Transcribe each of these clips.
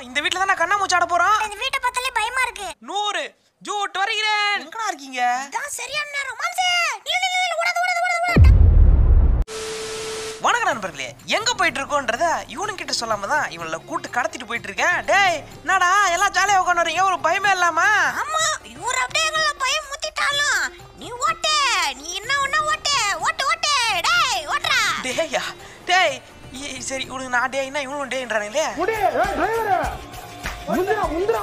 இந்த வீட்ல தான் நான் கண்ணாமூச்சி ஆட போறோம். இந்த வீட்டை பார்த்தாலே பயமா இருக்கு. 100 ஜூட் வருகிறேன். எங்கடா இருக்கீங்க? இதான் சரியான நேரம். மாம்சே இல்ல ஓடாத. வணக்கம் நண்பர்களே, எங்க போயிட்டு இருக்கோன்றத இவனுங்க கிட்ட சொல்லாம தான் இவங்கள கூட்டு கடத்திட்டு போயிட்டு இருக்கேன். டேய் என்னடா எல்லாம் ஜாலியா உட்காந்துறீங்க, ஒரு பயமே இல்லாம? ஆமா, இவர் அப்படியே எங்களை பயம் முத்திட்டாலும் நீ ஓட்டு, நீ என்ன ஒண்ணா ஓட்டு டேய் ஓட்றா. டேய்யா டேய் சரி உனக்கு நான் டேய்னா இவனும் டேய்ன்றானே.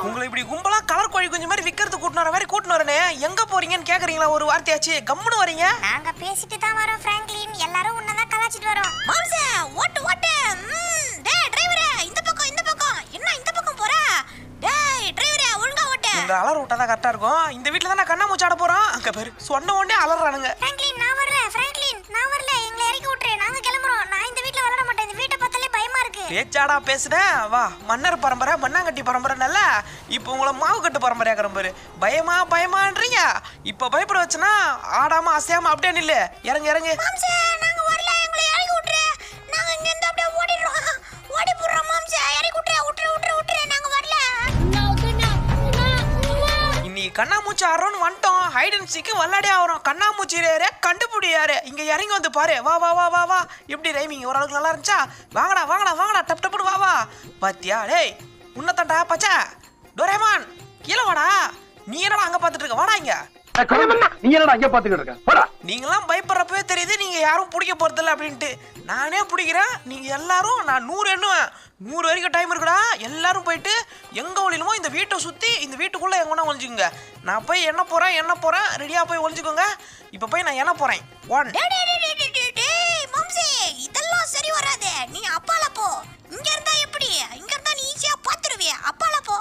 உங்களை இப்படி கும்பலா கலர் கோழி குஞ்சு மாதிரி விக்கிறது கூட்டினு வரனே, எங்க போறீங்கன்னு கேக்குறீங்களா? ஒரு வார்த்தையாச்சு கம்முன்னு வரீங்க. நாங்க பேசிட்டு தான் வரோம் பிராங்க்லின், எல்லாரும் உன்னதான் கலாச்சிட்டு வரோம். மாம்சே ஓட்டு டேய் டிரைவரே இந்த பக்கம் என்ன இந்த பக்கம் போற? டேய் டிரைவரே ஒழுங்கா ஓட்டு. இந்த அலற விட்டாதான் கரெக்டா இருக்கும். இந்த வீட்ல தான் நான் கண்ணாமூச்சி ஆட போறோம். அங்க பேரு சொன்ன உடனே அலறானுங்க. பிராங்க்லின் நான் வரல, எங்களை இறக்கி விட்டுரு, நாங்க கிளம்புறோம். நான் இந்த வீட்ல விளையாட மாட்டேன், இந்த வீட்டை பார்த்தாலே பயமா இருக்கு. பேச்சாடா பேசுறேன், வா மன்னர் பரம்பரை மண்ணாங்கட்டி பரம்பரை நல்ல. இப்போ உங்களை மாவு கட்டு பரம்பரையாக்குற பாரு. பயமான்றீங்க. இப்ப பயப்பட வச்சுனா ஆடாம அசையாம அப்படியே நில்லு. இறங்கு. மாம்சே நாங்க வரல, எங்களை இறக்கி விட்டுரு, நாங்க இங்க இருந்து அப்படியே ஓடி போறோம். மாம்சே இறக்கி விட்டுரு, நாங்க வரல. இன்னைக்கு கண்ணாமூச்சி ஆடுறோன்னு வந்துட்டோம். ஹைட் அண்ட் சீக்கு விளையாடியே ஆகிறோம். கண்ணாமூச்சி யாரு கண்டுபிடியாரு. இங்க இறங்கி வந்து பாரு. வா எப்படி ரைமிங் ஓரளவுக்கு நல்லா இருந்துச்சா? வாங்கடா டப்புனு வா. பாத்தியா டேய் உன்னதாண்டா பச்சா டோரேமான் கீழே வாடா. நீ என்னடா அங்க பாத்துட்டு இருக்க? வாடா இங்க. நீங்களாம் பயப்படுறப்பவே தெரியுது நீங்க யாரும் பிடிக்க போறதில்ல அப்படின்ட்டு. நானே பிடிக்கிறேன், நீங்க எல்லாரும் நான் 100 எண்ணுவேன். 100 வரைக்கும் டைம் இருக்குடா. எல்லாரும் போயிட்டு எங்க ஒளியணுமோ இந்த வீட்டை சுத்தி இந்த வீட்டுக்குள்ள எங்கன்னா ஒளிஞ்சுக்கோங்க. நான் போய் என்ன போறேன் ரெடியா போய் ஒளிஞ்சுக்கோங்க. இப்ப போய் நான் என்ன போறேன் 1. மாம்சே இதெல்லாம் சரி வராது, நீ அப்பால போ. இங்க இருந்தா எப்படி? இங்க இருந்தா நீ ஈஸியா பாத்துருவிய. அப்பால போ.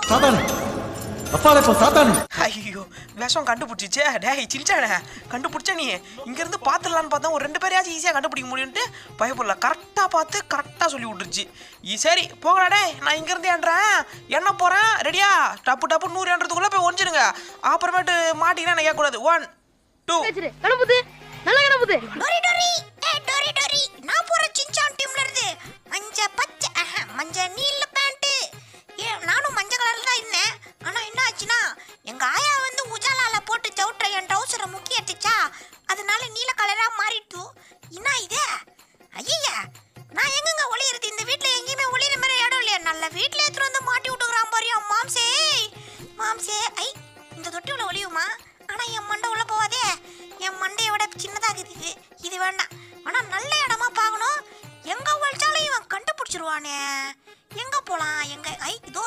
ஐயோ விஷம் கண்டுபிடிச்சிச்சே. டேய் சிரிச்சானே கண்டுபிடிச்சா நீ. இங்க இருந்து பாத்துடலான்னு பார்த்தா ஒரு 2 பேரையாச்சும் ஈஸியா கண்டுபிடிக்க முடியும்ட்டு பயப்படல. கரெக்டா பார்த்து கரெக்டா சொல்லி விட்டுருச்சு. சரி போகடா டேய், நான் இங்க இருந்து ஏன்றேன் என்ன போறேன். ரெடியா? டப்பு 100 ஏன்றதுக்குள்ள போய் ஒழிஞ்சிருங்க. அப்புறமேட்டு மாட்டிங்கன்னா நான் கேட்கக்கூடாது. 1 2 டோரி நான் போற சின்சான் டீம்ல இருந்து மஞ்ச நீல பேண்ட். நானும் மஞ்சள் கலர்ல தான் இருந்தேன். ஆனா என்ன ஆச்சுன்னா எங்க ஆயா வந்து உஜாலால போட்டு சவுட்ற என் ட்ரவுசரை முக்கி எடுத்துச்சா, அதனால நீல கலரா மாறிட்டு. என்ன இது? ஐயா நான் எங்கங்க ஒளியறது? இந்த வீட்ல எங்கேயுமே ஒளியற மாதிரி இடம் இல்லையா? நல்ல வீட்ல எடுத்து வந்து மாட்டி விட்டுக்கிறான் பாரியா மாம்சே. ஐ இந்த தொட்டி உள்ள ஒளியுமா? ஆனா என் மண்டை உள்ள போவாதே, என் மண்டையை விட சின்னதாகுது. இது வேண்டாம். ஆனா நல்ல இடமா பார்க்கணும். எங்க ஒழிச்சாலும் இவன் கண்டுபிடிச்சிருவானே. எங்க போலாம்? இதோ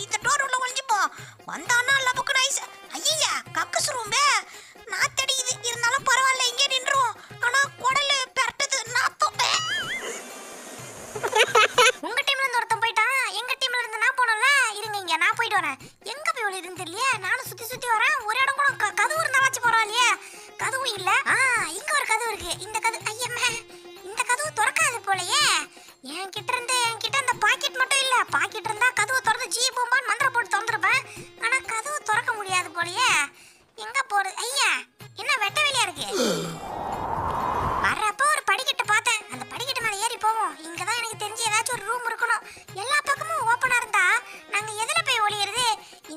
இந்த டோர் உள்ள ஒளிஞ்சுப்போம். வந்தானா லபக்கு நைஸ். ஐயா கக்கஸ் ரூம்பே நான் தெரியுது, இருந்தாலும் பரவாயில்ல இங்கே நின்றுவோம். ஆனா குடலு பெரட்டது நாத்தம். உங்க டீம்ல இருந்து ஒருத்தன் போயிட்டான், எங்க டீம்ல இருந்து நான் போனல. இருங்க இங்க நான் போயிட்டு வரேன். எங்க போய் ஒளியுதுன்னு தெரியல. நானும் சுத்தி வரேன். ஒரு இடம் கூட கதவு இருந்தாலாச்சும் பரவாயில்லையே. கதவும் இல்ல. இங்க ஒரு கதவு இருக்கு. இந்த கதவு ஐயம்மா இந்த கதவு திறக்காது போலயே. என்கிட்ட அந்த பாக்கெட் மட்டும் இல்ல. பாக்கெட் இருந்தா கதவு திறந்து ஜீ போம்பான்னு மந்திரம் போட்டு திறந்துருப்பேன். ஆனா கதவு திறக்க முடியாது போலயே. எங்க போறது? ஐயா என்ன வெட்ட வெளியா இருக்கு. வர்றப்ப ஒரு படிக்கட்டு பார்த்தேன். அந்த படிக்கட்டு மேல ஏறி போவோம். இங்கதான் எனக்கு தெரிஞ்சு ஏதாச்சும் ஒரு ரூம் இருக்கணும். எல்லா பக்கமும் ஓப்பனா இருந்தா நாங்க எதுல போய் ஒளியறது?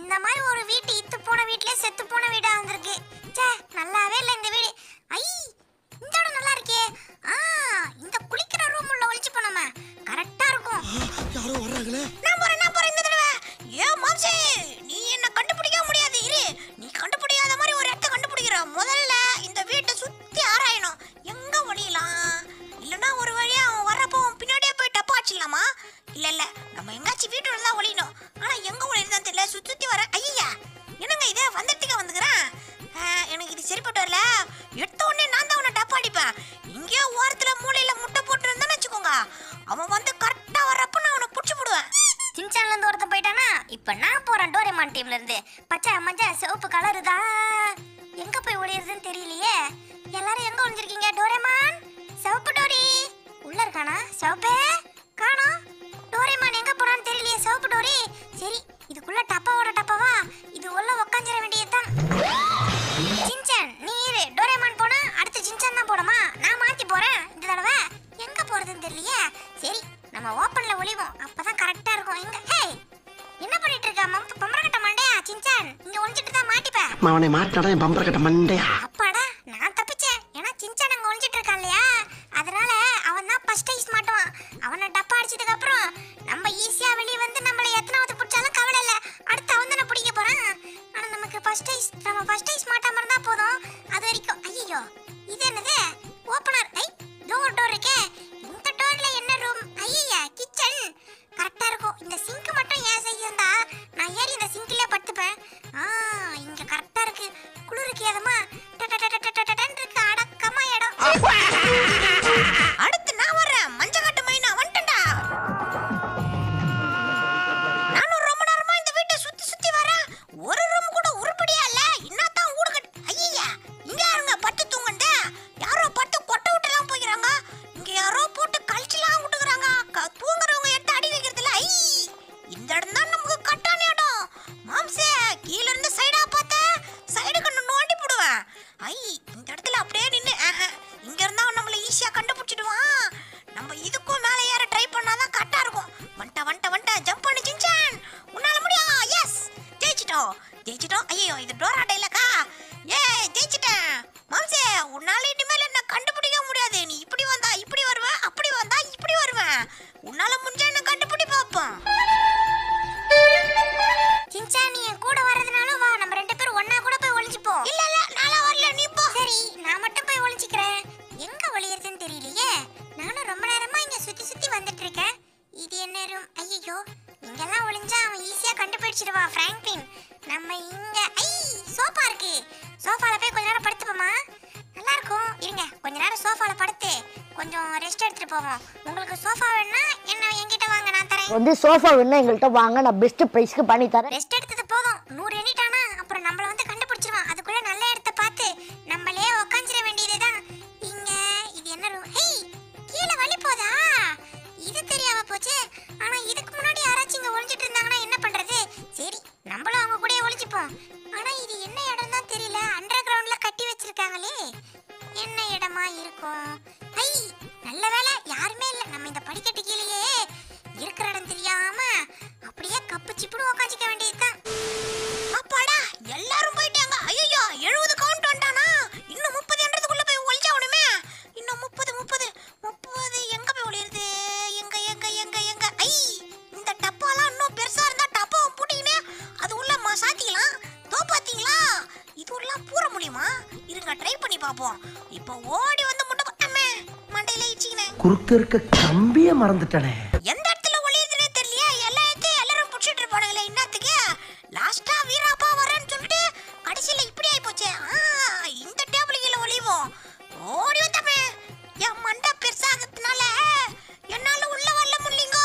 இந்த மாதிரி ஒரு வீட்டு இத்து போன வீட்லயே செத்து போன வீடா வந்திருக்கு. சே நல்லாவே இல்ல இந்த வீடு. ஐ இந்த இடம் நல்லா இருக்கே. இந்த குளிக்கிற ரூம் உள்ள ஒளிச்சு போனோமா கரெக்டா இருக்கும். யாரோ வர்றாங்களே. நான் போறேன் இந்த தடவை. மாம்சே நீ என்ன கண்டுபிடிக்க முடியாது. இரு, நீ கண்டுபிடிக்காத மாதிரி ஒரு இடத்தை கண்டுபிடிக்கிற. முதல்ல இந்த வீட்டை சுத்தி ஆராயணும். எங்க ஒளியலாம்? இல்லனா ஒரு வழியா அவன் வர்றப்போ பின்னாடியே போய் டப்பா அடிச்சிடலாமா? இல்ல நம்ம எங்காச்சும் வீட்டுல தான் ஒளியணும். ஆனா எங்க ஒளியதான் தெரியல. சுத்தி வர. ஐயா என்னங்க இது வந்துட்டீங்க வந்துக்கிறேன். எனக்கு இது சரிப்பட்டு வரல. எடுத்த உடனே நான் தான் உன்னை டப்பா அடிப்பேன். இங்கேயோ ஓரத்துல மூலையில முட்டை போட்டு இருந்தான்னு வச்சுக்கோங்க, அவன் வந்து கரெக்டா வர்றப்ப நான் அவனை புடிச்சு போடுவேன். சின்சான்ல இருந்து ஒருத்தன் போயிட்டானா, இப்ப நான் போறேன் டோரேமான் டீம்ல இருந்து. பச்சை மஞ்சள் சிவப்பு கலரு தான். எங்க போய் ஒளியறதுன்னு தெரியலையே. எல்லாரும் எங்க ஒளிஞ்சிருக்கீங்க? டோரேமான் சிவப்பு டோரி உள்ள இருக்கானா? சிவப்பே காணோம். டோரேமான் எங்க போறான்னு தெரியலையே. சிவப்பு டோரி சரி இதுக்குள்ள டப்பாவோட டப்பாவா? இது உள்ள உட்காந்துட வேண்டியதுதான். சின்சான் நீ இரு, டோரேமான் போனா அடுத்து சின்சான் தான் போடுமா? நான் மாத்தி போறேன். இந்த தடவை எங்க போறதுன்னு தெரியலையே. சரி நம்ம ஓப்பன்ல ஒளிவோம், அப்பதான் கரெக்டா இருக்கும். எங்க ஹே அவனை மாட்டாடா என் பம்பர கட்ட மண்டையா. அப்பாடா நான் தப்பிச்சேன். ஏன்னா சின்சான் அங்க ஒளிஞ்சிட்டு இருக்கான் இல்லையா, அதனால அவன் தான் ஃபர்ஸ்ட் ஐஸ் மாட்டுவான். அவனை டப்பா அடிச்சதுக்கு அப்புறம் நம்ம ஈஸியா வெளியே வந்து நம்மள எத்தனாவது பிடிச்சாலும் கவலை இல்ல, அடுத்து அவன் தானே பிடிக்க போறான். ஆனா நமக்கு ஃபர்ஸ்ட் ஐஸ் மாட்டாம இருந்தா போதும். அது வரைக்கும் ஐயோ இது என்னது ஓபனர், டோர் இருக்கே. இந்த டோர்ல என்ன ரூம்? ஐயா கிச்சன் கரெக்டா இருக்கும். இந்த சிங்க் மட்டும் ஏன் செய்யுந்தா நான் ஏறி இந்த சிங்க்லயே படுத்துப்பேன். இங்க கரெக்டா இருக்கு, குளிருக்கு ஏதமா இருக்கு, அடக்கமா இடம். அடுத்து நான் வர்றேன், மஞ்சக்காட்டு மைனா வந்துட்டேன்டா. நானும் ரொம்ப நேரமா இந்த வீட்டை சுத்தி சுத்தி வரேன், ஒரு ரூம் கூட உருப்படியா இல்ல. இன்னதான் ஊடு கட்டு. ஐயா இங்க யாருங்க பட்டு தூங்குங்க? யாரோ பட்டு கொட்டை விட்டுலாம் போய்க்கிறாங்க. இங்க யாரோ போட்டு கழிச்சுலாம் விட்டுக்கிறாங்க. தூங்குறவங்க எடுத்து அடி வைக்கிறதுல இந்த இடம் தான் நமக்கு கட்டான இடம். மாம்சே கீழ இருந்து சைடா பார்த்தா சைடு கண்ணு நோண்டி போடுவேன். இந்த இடத்துல அப்படியே நின்னு இங்க இருந்தா நம்மள ஈஸியா கண்டுபிடிச்சிடுவான். நம்ம இதுக்கும் மேல ஏற ட்ரை பண்ணாதான் கரெக்டா இருக்கும். வண்ட ஜம்ப் பண்ணு சின்சான், உன்னால முடியும். எஸ் ஜெயிச்சிட்டோம். ஐயோ இது டோர் அடையலக்கா. ஜெயிச்சிட்டேன். மாம்சே உன்னால இனிமேல் என்ன கண்டுபிடிக்க முடியாது. நீ இப்படி வந்தா இப்படி வருவேன், அப்படி வந்தா இப்படி வருவேன். உன்னால முடிஞ்சா என்ன கண்டுபிடி பாப்போம். சின்சான் நீ கூட வரதுனால வா, நம்ம ரெண்டு பேரும் ஒண்ணா கூட போய் ஒளிஞ்சுப்போம். இல்ல நானா வரல, நீ போ. சரி நான் மட்டும் போய் ஒளிஞ்சிக்கிறேன். எங்க ஒளியறதுன்னு தெரியலையே. நானும் ரொம்ப நேரமா இங்க சுத்தி சுத்தி வந்துட்டு இருக்கேன். இது என்ன ரூம்? ஐயோ இங்கெல்லாம் ஒளிஞ்சா அவன் ஈஸியா கண்டுபிடிச்சிடுவான் பிராங்க்லின். நம்ம இங்க சோஃபா இருக்கு, சோஃபால போய் கொஞ்ச நேரம் படுத்துப்போமா? நல்லா இருக்கும். இருங்க கொஞ்ச நேரம் சோஃபால படுத்து கொஞ்சம் ரெஸ்ட் எடுத்துட்டு போவோம். உங்களுக்கு சோஃபா வேணும்னா என்ன என்கிட்ட வாங்க, நான் தரேன். சோஃபா வேணும்னா எங்கள்கிட்ட வாங்க, நான் பெஸ்ட் பிரைஸ்க்கு பண்ணி தரேன். ரெஸ்ட் எடுத்தது போதும். 100 எண்ணிட்டானா அப்புறம் நம்மள வந்து கண்டுபிடிச்சிருவான். அதுக்குள்ள நல்ல இடத்தை பார்த்து நம்மளே உட்காந்துட வேண்டியதுதான். இங்க இது என்ன ரூம்? கீழே வழி போதா? இது தெரியாம போச்சு. ஆனா இதுக்கு முன்னாடி யாராச்சும் இங்க ஒளிஞ்சிட்டு இருந்தாங்கன்னா என்ன பண்றது? சரி நம்மளும் அவங்க கூட ஒளிஞ்சுப்போம். ஆனா இது என்ன இடம் தான் தெரியல. அண்டர் கிரவுண்ட்ல கட்டி வச்சிருக்காங்களே, என்ன இடமா இருக்கும்? நல்ல வேளை யாருமே இல்ல. நம்ம இந்த படிக்கட்டு கீழேயே இருக்கிற இடம் தெரியாம அப்படியே கப்பு சிப்புடு உட்காந்துக்க வேண்டியதுதான். அப்பாடா எல்லாரும் போயிட்டாங்க. ஐயோ 70 கவுண்ட் வந்துட்டானா? இன்னும் 30 என்றதுக்குள்ள போய் ஒளிஞ்சாவணுமே. இன்னும் 30 எங்க போய் ஒளியுறது? எங்க இந்த டப்பாலாம் இன்னும் பெருசா இருந்தா டப்பாவை பூட்டிக்கினே அது உள்ள சாத்திக்கலாம். பாத்தீங்களா இது உள்ளலாம் பூர முடியுமா? இருங்க ட்ரை பண்ணி பாப்போம். இப்போ ஓடி வந்து மண்டையில இச்சிக்கினேன். குறுக்க இருக்க கம்பியே மறந்துட்டனே. எந்த இடத்துல ஒளியுதுன்னே தெரியலையா? எல்லாரும் புடிச்சிட்டு இருப்பானுங்களே இன்னத்துக்கு. லாஸ்டா வீராப்பா வரேன்னு சொல்லிட்டு கடைசியில இப்படி ஆயி போச்சே. இந்த டேபிள் கீழ ஒளிவோம். ஓடி வந்தமே. என் மண்டை பெருசாகிறதுனால என்னால உள்ள வரல முடியலங்க.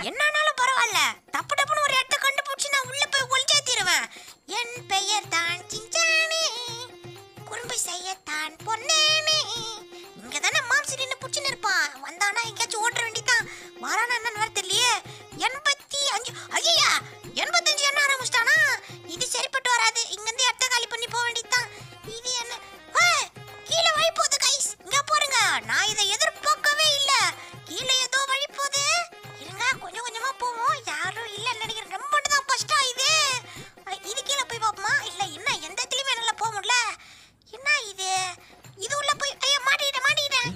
என்னானாலும் பரவாயில்ல, டப்புன்னு ஒரு இடத்தை கண்டுபிடிச்சு நான் உள்ள போய் ஒளிஞ்சாத்திடுவேன். என் பெயர் தான் சின்சானே, குறும்பு செய்யத்தான் பொன்னேனே. இங்க தானே மாம்சி நின்று புடிச்சுன்னு இருப்பான். வந்தானா எங்கேயாச்சும் ஓட்ட வேண்டியதான். வாரானா என்னன்னு வேற தெரியலையே. 85 ஐயா 85 என்ன ஆரம்பிச்சிட்டானா? இது சரிப்பட்டு வராது. இங்கிருந்து இடத்த காலி பண்ணி போக வேண்டியதான். இது என்ன கீழே வழி போகுது கைஸ். இங்க பாருங்க, நான் இதை எதிர்பார்க்கவே இல்ல. கீழே ஏதோ வழி போகுது. இருங்க கொஞ்சமா போவோம். யாரும் இல்லன்னு நினைக்கிறேன். ரொம்ப தான் ஃபர்ஸ்டா இது கீழே போய் பாப்போமா? இல்ல இன்னும் எந்த இடத்துலயுமே என்னால போக முடியல. என்ன இது உள்ள போய் மாட்டிக்கிட்டேன்.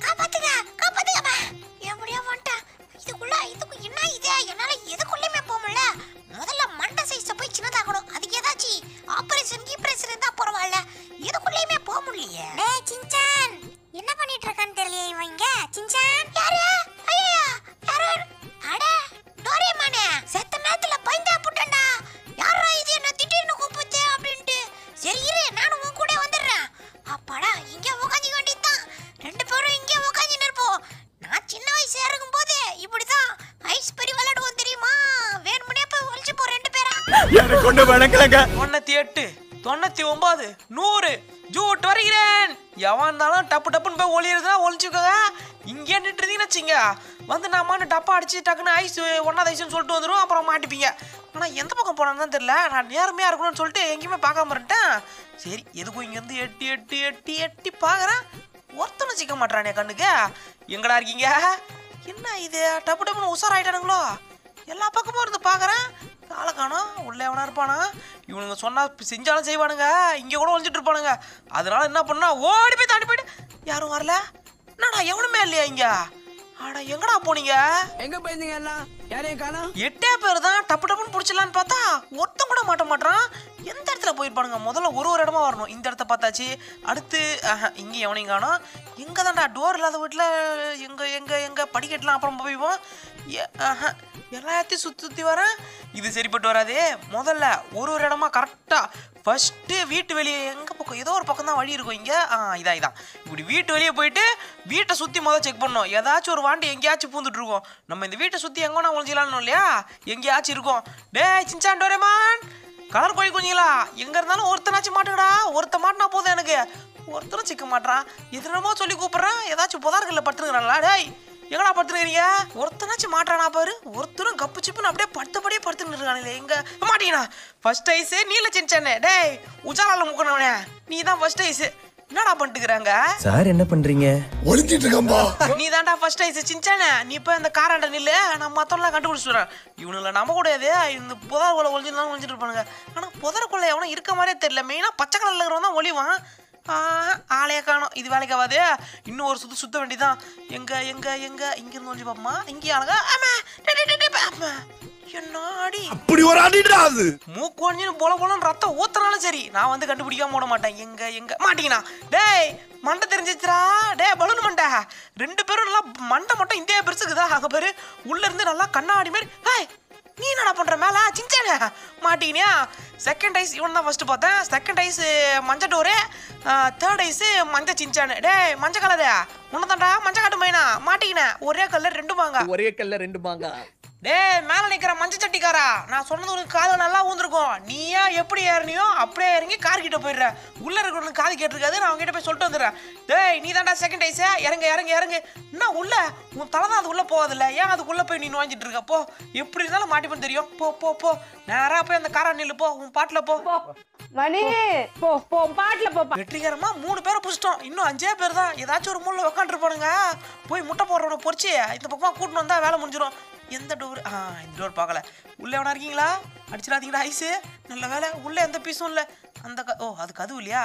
காப்பாத்துங்க எப்படியா வந்துட்டேன். இதுக்கு என்ன என்னால எதுக்குள்ளயுமே போக முடியல. முதல்ல மண்டை சைஸ போய் சின்னதாகணும். அதுக்கு ஏதாச்சும் ஆபரேஷன் இருந்தா பரவாயில்ல. எதுக்குள்ளயுமே போக முடியலையே. டேய் சின்சான் என்ன பண்ணிட்டு இருக்கான்னு தெரியலையே இவன் இங்க. சின்சான் யாரு? ஐயா யாரு? அட டோரேமானே, செத்த நேரத்துல பயந்தா புட்டண்டா. யாரா இது என்ன திடீர்னு கூப்பிட்டு அப்படின்ட்டு. சரி இரு நானும் உன் கூட வந்துடுறேன். அப்பாடா இங்க உட்காந்து வேண்டியதான். ரெண்டு பேரும் இங்கே உட்காந்து இருப்போம். நான் சின்ன வயசா இருக்கும் போது இப்படிதான் ஐஸ் பெரிய விளையாடுவோம் தெரியுமா? வேணும்னே போய் ஒளிச்சு போ ரெண்டு பேரா. எனக்கு கொண்டு வணக்கலங்க. 98 99 100 ஜூட் வருகிறேன். எவன் இருந்தாலும் டப்புன்னு போய் ஒளியுறதுனா ஒளிச்சுக்கோங்க. இங்கே நின்று இருந்தீங்கன்னு வச்சுங்க, வந்து நான் டப்பா அடிச்சு டக்குன்னு ஐஸ் ஒன்றாவது ஐஸ்ன்னு சொல்லிட்டு வந்துடும். அப்புறம் மாட்டிப்பீங்க. ஆனால் எந்த பக்கம் போனான்னு தான் தெரியல. நான் நேர்மையாக இருக்கணும்னு சொல்லிட்டு எங்கேயுமே பார்க்காம இருந்துட்டேன். சரி எதுக்கும் இங்கேருந்து எட்டி பார்க்குறேன். ஒருத்தனை சிக்க மாட்டானே கண்ணுக்கு. எங்கடா இருக்கீங்க? என்ன இது டப்புன்னு உஷாராயிட்டானுங்களோ? எல்லா பக்கமும் இருந்து பார்க்குறேன். ஆளை காணோம். உள்ள எவனா இருப்பானா? இவனுங்க சொன்னா செஞ்சாலும் செய்வானுங்க, இங்கே கூட ஒழிஞ்சிட்டு இருப்பானுங்க. அதனால என்ன பண்ணா ஓடி போய் தாண்டி போயிட்டு யாரும் வரல. என்னடா எவனுமே இல்லையா இங்க? ஆடா எங்கடா போனீங்க? எங்க போயிருந்தீங்க எல்லாம்? யாரையும் காணோம். 8 பேர் தான் டப்பு டப்புன்னு பிடிச்சிடலான்னு பார்த்தா ஒருத்தன் கூட மாட்ட மாட்டான். எந்த இடத்துல போயிருப்பானுங்க? முதல்ல ஒரு இடமா வரணும். இந்த இடத்த பார்த்தாச்சு. அடுத்து இங்கே எவனையும் காணோம். எங்கே தான்டா டோர் இல்லாத வீட்டில் எங்கே படிக்கட்டலாம் அப்புறம் போய்வோம். எல்லாத்தையும் சுற்றி வரேன். இது சரிப்பட்டு வராது. முதல்ல ஒரு இடமா கரெக்டாக ஃபஸ்ட்டு வீட்டு வெளியே எங்கே பக்கம் ஏதோ ஒரு பக்கம் தான் வழி இருக்கும் இங்கே. இதான் இப்படி வீட்டு வெளியே போயிட்டு வீட்டை சுற்றி முதல் செக் பண்ணோம். ஏதாச்சும் ஒரு வாண்டி எங்கேயாச்சும் பூந்துட்டு இருக்கோம். நம்ம இந்த வீட்டை சுற்றி எங்கன்னா ஒழிஞ்சிக்கலான்னு இல்லையா? எங்கேயாச்சும் இருக்கும். டேய் சின்சான் டோரேமான், கலர் கோழி குஞ்சிங்களா, எங்கே இருந்தாலும் ஒருத்தனாச்சும் மாட்டுங்கடா. ஒருத்த மாட்டினா போதும் எனக்கு. ஒருத்தரும் சிக்க மாட்டான். எதுனமோ சொல்லி கூப்பிட்றான். ஏதாச்சும் புதார்களில் படுத்துருக்கிறாங்களா? டேய் எங்கடா படுத்துருக்கிறீங்க? ஒருத்தனாச்சும் மாட்டானா பாரு. ஒருத்தரும் கப்பு சிப்புன்னு அப்படியே படுத்தபடியே படுத்துன்னு இருக்கானே. எங்க மாட்டீங்கண்ணா? ஃபர்ஸ்ட் ஐஸு நீல சின்சானே. டேய் உச்சாலால முக்கணவனே, நீ தான் ஃபர்ஸ்ட் ஐஸு. என்னடா பண்ணிட்டுக்கிறாங்க சார்? என்ன பண்றீங்க? ஒளிஞ்சிட்டு இருக்கம்பா. நீ தான்டா ஃபர்ஸ்ட் ஐஸ் சின்சானே. நீ இப்போ இந்த காராண்ட நில்லு, நான் மற்றவங்களாம் கண்டுபிடிச்சிடுறேன். இவனுங்களை நம்ப கூடாது. இந்த புதருக்குள்ள ஒழிஞ்சிருந்தாலும் ஒழிஞ்சிட்டு இருப்பானுங்க. ஆனால் புதருக்குள்ள எவனும் இருக்க மாதிரியே தெரியல. மெயினாக பச்சை கலரில் இருக்கிறவன் தான் ஒளிவான். ஆளையே காணும். இது வேலைக்கு ஆகாது. இன்னும் ஒரு சுத்த வேண்டியதான். இங்கிருந்து ஒழிஞ்சு பாப்பமா. இங்கே ஆளுங்க. என்னாடி அப்படி ஒரு அடிடா அது. மூக்கு ஒழிஞ்சுன்னு போலன்னு ரத்தம் ஊத்துனாலும் சரி, நான் வந்து கண்டுபிடிக்காம ஓட மாட்டேன். எங்க மாட்டீங்கண்ணா? டேய் மண்டை தெரிஞ்சிச்சுரா. டே பலூன் மண்டை. 2 பேரும் நல்லா மண்டை மட்டும் இந்தியா பெருசுக்குதா. அங்கே பேரு உள்ள இருந்து நல்லா கண்ணாடி மாதிரி. ஹாய் நீ என்னடா பண்ற மேல சின்சானே? மாட்டீங்கனியா? செகண்ட் ஐஸ் இவன் தான் ஃபர்ஸ்ட் பார்த்தேன். செகண்ட் ஐஸ் மஞ்சள் டோரு. தேர்ட் ஐஸ் மஞ்சள் சின்சானு. டே மஞ்சள் கலரு உன்னதான்டா. மஞ்சள் காட்டு மைனா மாட்டீங்கண்ணே. ஒரே கலர் 2 மாங்க. ஒரே கல்ல 2 மாங்கா. டே மேல நிக்கிற மஞ்சள் சட்டிக்காரா, நான் சொன்னது உனக்கு காது நல்லா ஊந்துருக்கும். நீயா எப்படி ஏறினியோ அப்படியே இறங்கி கார் கிட்ட போயிடுற. உள்ள இருக்கிறவனுக்கு காது கேட்டிருக்காது. நான் அவங்ககிட்ட போய் சொல்லிட்டு வந்துடுறேன். டேய் நீ தான்டா செகண்ட் ஐஸா. இறங்க என்ன உள்ள உன் தலை தான் அது உள்ள போவதில்ல. ஏன் அதுக்குள்ள போய் நீ நுழைஞ்சிட்டு இருக்க? போ, எப்படி இருந்தாலும் மாட்டிப்பேன்னு தெரியும். போ நேரா போய் அந்த காரை நில்லு. போ உன் பாட்டுல போ. மணி போ பாட்டுல போ. வெற்றிகரமா 3 பேரை புடிச்சிட்டோம். இன்னும் 5 பேர் தான். ஏதாச்சும் ஒரு மூலைல உட்காந்துருப்பானுங்க. போய் முட்டை போடுறவனை பொறிச்சு இந்த பக்கமா கூட்டின்னு வந்தா வேலை முடிஞ்சிடும். எந்த டோர்? இந்த டோர் பார்க்கல. உள்ள எவனா இருக்கீங்களா? அடிச்சிடாதீங்கடா ஐஸு. நல்ல வேலை உள்ள எந்த பீஸும் இல்லை. அந்த அது கதவு இல்லையா?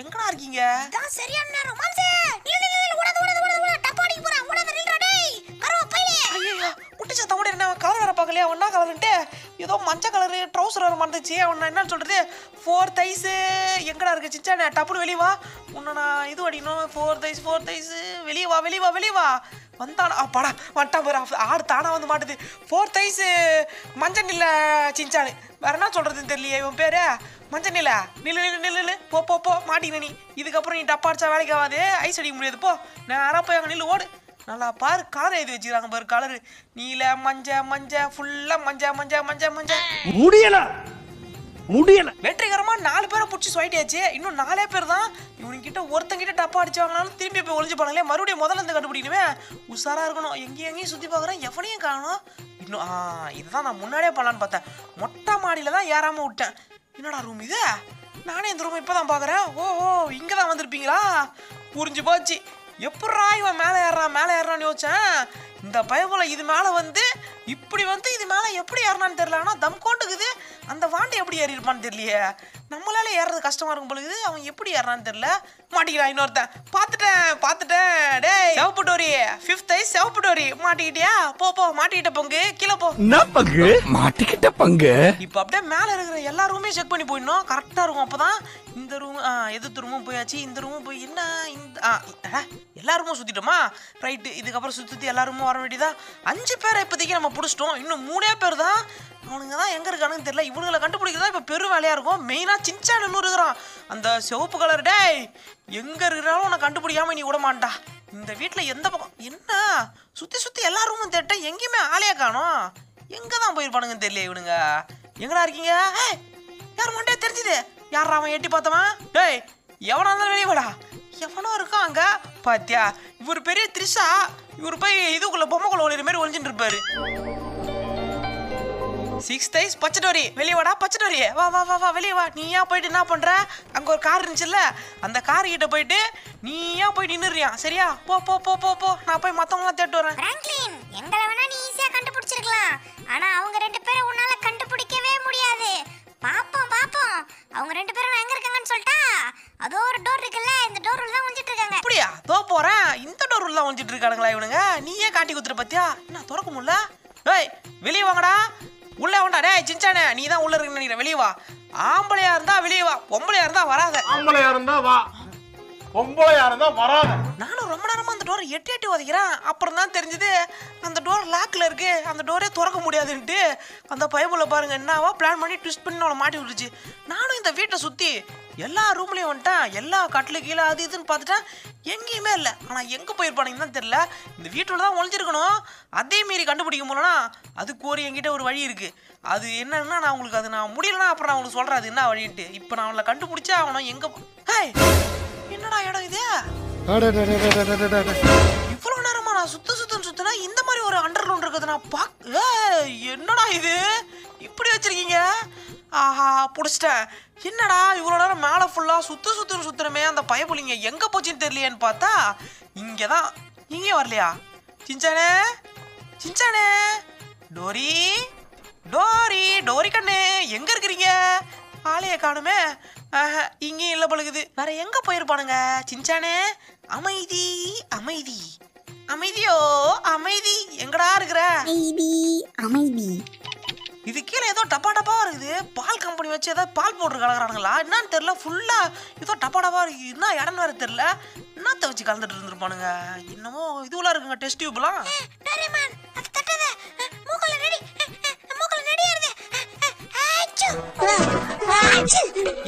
எங்கடா இருக்கீங்க? இதான் சரியான நேரம். மாம்சே நில்லு ஓடாத டப்பா அடிக்க போறான். ஓடாத நில்றா டேய். கரவ பைலே. ஐயோ குட்டி சத்தம் கூட என்ன கலர் வர பார்க்கலையா? ஒன்னா கலர்ன்ட்டு ஏதோ மஞ்சள் கலரு ட்ரௌசர் வர மாட்டேச்சு. அவன் என்ன சொல்றது? 4th ஐஸு எங்கடா இருக்கு சின்சானே? டப்புனு வெளியே வா. உன்னை நான் இது அடிக்கணும். 4th ஐஸு வெளியே வா. வந்தானா? அப்பாடா வந்துட்டா போற. ஆடு தானா வந்து மாட்டுது. 4th ஐஸு மஞ்சள் நில்ல சின்சானு. வேற என்ன சொல்றதுன்னு தெரியலையே இவன் பேரு. மஞ்சள் நில்ல. நில்லு போ மாட்டிக்கின நீ. இதுக்கப்புறம் நீ டப்பா அடிச்சா வேலைக்கு ஆகாது. ஐஸ் அடிக்க முடியாது. போ நேராக போய் அங்கே நில்லு. ஓடு. நல்லா பாரு கலர் எழுதி வச்சுக்கிறாங்க பாரு. கலரு நீல மஞ்சள் ஃபுல்லாக மஞ்சள். முடியல. வெற்றிகரமா 4 பேரை பிடிச்சி சொல்லிட்டாச்சு. இன்னும் 4 பேர் தான். இவனுக்கிட்ட ஒருத்தங்கிட்ட டப்பா அடிச்சாங்கனாலும் திரும்பி போய் ஒளிஞ்சு போனாங்களே. மறுபடியும் முதல்ல இருந்து கண்டுபிடிக்கணுமே. உஷாரா இருக்கணும். எங்கேயும் சுற்றி பார்க்குறேன். எவனையும் காணும். இன்னும் இதுதான் நான் முன்னாடியே பண்ணலான்னு பார்த்தேன். மொட்டை மாடியில் தான் ஏறாமல் விட்டேன். என்னடா ரூம் இது? நானே இந்த ரூம் இப்போ தான் பார்க்குறேன். ஓ இங்கே தான் வந்திருப்பீங்களா? புரிஞ்சு போச்சு. எப்படா இவன் மேலே ஏறான்னு யோசிச்சேன். இந்த பயபோல இது மேலே வந்து இப்படி வந்து இது மேலே எப்படி ஏறினான்னு தெரியல. ஆனால் தம் கோட்டுக்குது. அந்த வாண்டை எப்படி ஏறி இருப்பான்னு தெரியலையே. நம்மளால ஏறது கஷ்டமா இருக்கும் பொழுது அவன் எப்படி ஏறான்னு தெரியல. மாட்டிக்கிறான் இன்னொருத்தன். பார்த்துட்டேன். டேய் சிவப்பு டோரி 5th ஐஸ் சிவப்பு டோரி மாட்டிக்கிட்டியா? போ மாட்டிக்கிட்ட பங்கு கீழே போ. என்ன பங்கு? மாட்டிக்கிட்ட பங்கு. இப்போ அப்படியே மேலே இருக்கிற எல்லா ரூமையும் செக் பண்ணி போயிடணும். கரெக்டாக இருக்கும். அப்போதான் இந்த ரூம் எதிர்த்து ரூமும் போயாச்சு. இந்த ரூமும் போய் என்ன எல்லா ரூமும் சுற்றிட்டோமா? ரைட்டு. இதுக்கப்புறம் சுற்றி எல்லா ரூமும் வர வேண்டியதா. 5 பேரை இப்போதைக்கு நம்ம பிடிச்சிட்டோம். இன்னும் 3 பேர் தான். அவனுங்க தான் எங்கே இருக்கானுன்னு தெரியல. இவனுங்களை கண்டுபிடிக்கிறதா இப்போ பெரும் வேலையாக இருக்கும். மெயினாக சின்சானு இருக்கிறான். அந்த சிவப்பு கலர். டேய் எங்கே இருக்கிறாலும் உன்னை கண்டுபிடிக்காம நீ விட மாட்டா. இந்த வீட்டில் எந்த பக்கம் என்ன சுற்றி எல்லா ரூமும் தேட்ட எங்கேயுமே ஆளையே காணோம். எங்கே தான் போயிருப்பானுங்கன்னு தெரியல இவனுங்க. எங்கடா இருக்கீங்க? யார் மண்டே தெரிஞ்சுது? யாரா அவன் எட்டி பார்த்தவன்? டேய் எவனா இருந்தாலும் வெளியே வாடா. எவனோ இருக்கான் அங்க பாத்தியா? இவர் பெரிய த்ரிஷா. இவர் போய் இதுக்குள்ள பொம்மைக்குள்ள ஒளிற மாதிரி ஒளிஞ்சிட்டு இருப்பாரு. 6th ஐஸ் பச்சை டோரி. வெளியே வாடா பச்சை டோரி. வா வெளியே வா. நீயா போயிட்டு என்ன பண்ற? அங்க ஒரு கார் இருந்துச்சுல்ல, அந்த கார் கிட்ட போயிட்டு நீயா போய் நின்னுறியா? சரியா? போ. நான் போய் மத்தவங்களாம் தேட்டு வரேன். பிராங்க்லின், எங்களை வேணா நீ ஈஸியா கண்டுபிடிச்சிருக்கலாம். ஆனா அவங்க 2 பேரை உன்னால கண்டுபிடிக்கவே காட்டி குத்துற பத்தியா என்ன திறக்க முடியல. ஏய் வெளியே வாங்கடா, உள்ள வேண்டா. டேய் சின்சானே நீ தான் உள்ள இருக்குன்னு நினைக்கிறேன், வெளியே வா. ஆம்பளையா இருந்தா வெளியே வா, பொம்பளையா இருந்தா வராத. ஆம்பளையா இருந்தா வா, பொம்பளையா இருந்தா வராத. நானும் ரொம்ப நேரமா அந்த டோரை எட்டி எட்டி உதைக்கிறேன். அப்புறம் தான் தெரிஞ்சது அந்த டோர் லாக்ல இருக்கு, அந்த டோரே திறக்க முடியாதுன்ட்டு. அந்த பைபிள பாருங்க என்னவா பிளான் பண்ணி ட்விஸ்ட் பண்ணி அவளை மாட்டி விட்டுருச்சு. நானும் இந்த வீட்டை சுத்தி எல்லா ரூம்லயும் வந்துட்டேன், எல்லா கட்டில கீழே அது இதுன்னு பார்த்துட்டேன், எங்கேயுமே இல்லை. ஆனா எங்க போயிருப்பானுங்கன்னு தான் தெரியல. இந்த வீட்டுல தான் ஒளிஞ்சிருக்கணும். அதே மீறி கண்டுபிடிக்க முடியலனா அதுக்கு என்கிட்ட ஒரு வழி இருக்கு. அது என்னன்னா நான் உங்களுக்கு அது நான் முடியலன்னா அப்புறம் நான் உங்களுக்கு சொல்றேன் அது என்ன வழின்ட்டு. இப்போ நான் அவளை கண்டுபிடிச்சா அவனும் எங்க என்னடா இடம் இது? இவ்வளவு நேரமா நான் சுத்துனா இந்த மாதிரி ஒரு அண்டர் கிரவுண்ட் இருக்குது நான் என்னடா இது இப்படி வச்சிருக்கீங்க? ஆஹா புடிச்சிட்டேன். என்னடா இவ்வளவு நேரம் மேல ஃபுல்லா சுத்துறமே, அந்த பயப்புலிங்க எங்க போச்சுன்னு தெரியலையேன்னு பார்த்தா இங்கதான். இங்கே வரலையா சின்சானே? டோரி கண்ணு எங்க இருக்கிறீங்க? ஆளைய காணுமே. இங்கேயும் இல்லை பழுகுது. வேற எங்க போயிருப்பானுங்க? சின்சானே அமைதியோ அமைதி எங்கடா இருக்கிற? இது கீழே ஏதோ டப்பா இருக்குது. பால் கம்பெனி வச்சு ஏதோ பால் போட்டு கலக்குறானுங்களா என்னன்னு தெரியல. ஃபுல்லா ஏதோ டப்பா இருக்கு. என்ன இடம் வேற தெரியல. என்னத்த வச்சு கலந்துட்டு இருந்திருப்பானுங்க. என்னமோ இதுவெல்லாம் இருக்குங்க, டெஸ்ட் டியூப்லாம்.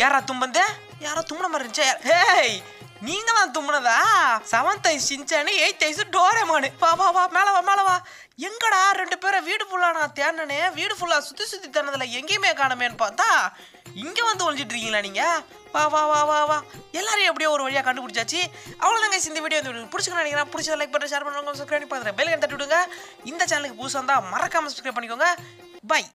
யாரா தும்பந்த? யாரோ தும்பன மாதிரி இருந்துச்சா? ஹேய் நீங்க தான் தும்பனதா? 7th ice சின்சானு 8th ice டோரேமானு. வா மேல வா. எங்கடா 2 பேரை வீடு ஃபுல்லா நான் தேடினே, வீடு ஃபுல்லா சுத்தி தேடினதுல எங்கேயுமே காணமேன்னு பார்த்தா இங்க வந்து ஒழிஞ்சிட்டு இருக்கீங்களா நீங்க? வா எல்லாரையும் எப்படியோ ஒரு வழியா கண்டுபிடிச்சாச்சு. அவ்வளோதாங்க இந்த வீடியோ பிடிச்சிக்கணும் நினைக்கிறேன். பிடிச்சதை லைக் பண்ணுங்க, ஷேர் பண்ணுங்க, சப்ஸ்கிரைப் பண்ணி பார்த்துறேன். பெல் ஐக்கன் தட்டி விடுங்க. இந்த சேனலுக்கு புதுசாக இருந்தால் மறக்காம சப்ஸ்கிரைப் பண்ணிக்கோங்க. பை.